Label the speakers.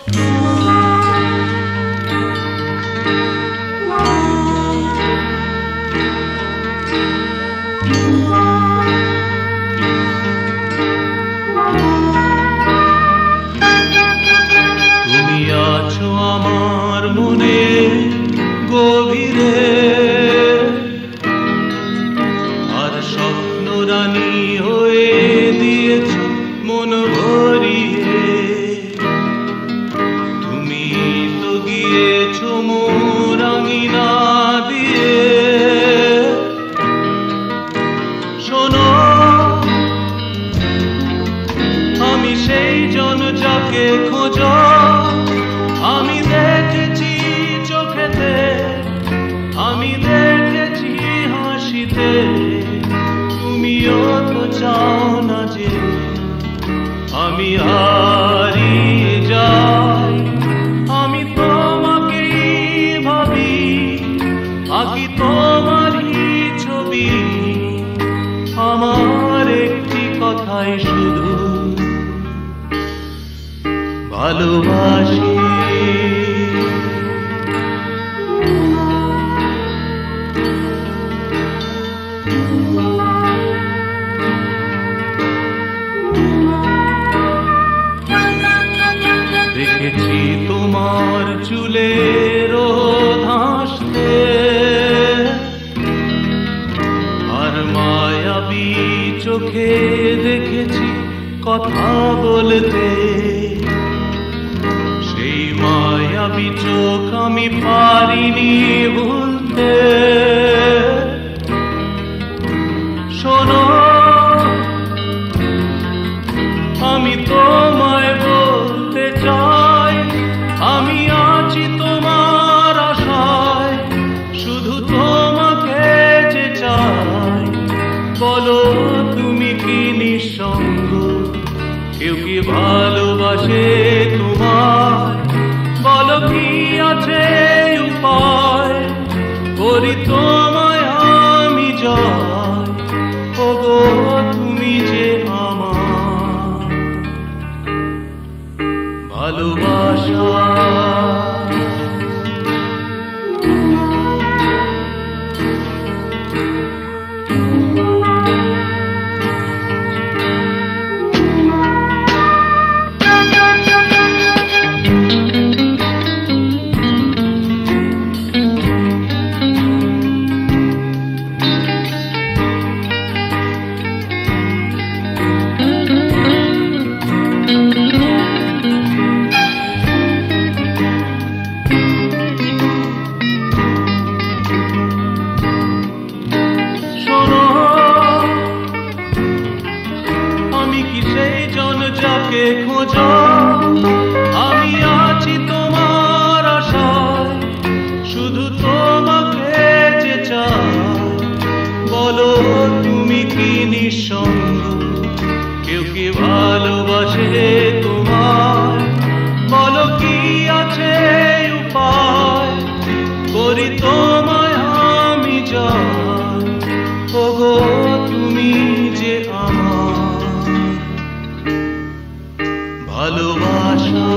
Speaker 1: তুমি আছো আমার মনে গভীরে, আর স্বপ্ন রানী হয়ে দিয়েছ মন ভরিয়ে। তুমি তো গিয়েছ মোর আঙিনা দিয়ে। শোনো, আমি সেই জন যাকে খোঁজো, আমি দেখেছি চোখেতে, আমি দেখেছি হাসিতে। তুমিও তো চাও না যে আমি হারিয়ে যাই। আমি তোমাকেই ভাবি, আঁকি তোমারই ছবি। আমার একটি কথাই শুধু, ভালোবাসি। দেখেছি তোমার চুলের ধাসতে, আর মায়াবী চোখে দেখেছি কথা বলতে। সেই মায়াবী চোখ আমি পারিনি ভুলতে। শোনো, আমি তোমায় বলতে চাই, আমি আছি তোমার আশায়, শুধু তোমাকে যে চাই। বলো তুমি কি নিঃসঙ্গ, কেউ কি ভালোবাসে তোমায়? বলো কি আছে উপায়, করি তোমায় আমি জয়। ওগো তুমি যে আমার ভালোবাসা। যাকে খোঁজো, আমি আছি তোমার আশায়, শুধু তোমাকে যে চাই। বলো তুমি কি নিঃসঙ্গ, কেউ কি ভালোবাসে তোমায়? বলো কি আছে উপায়, করি তোমায় আমি জয়। ওগো তুমি যে আমার ভালোবাসা।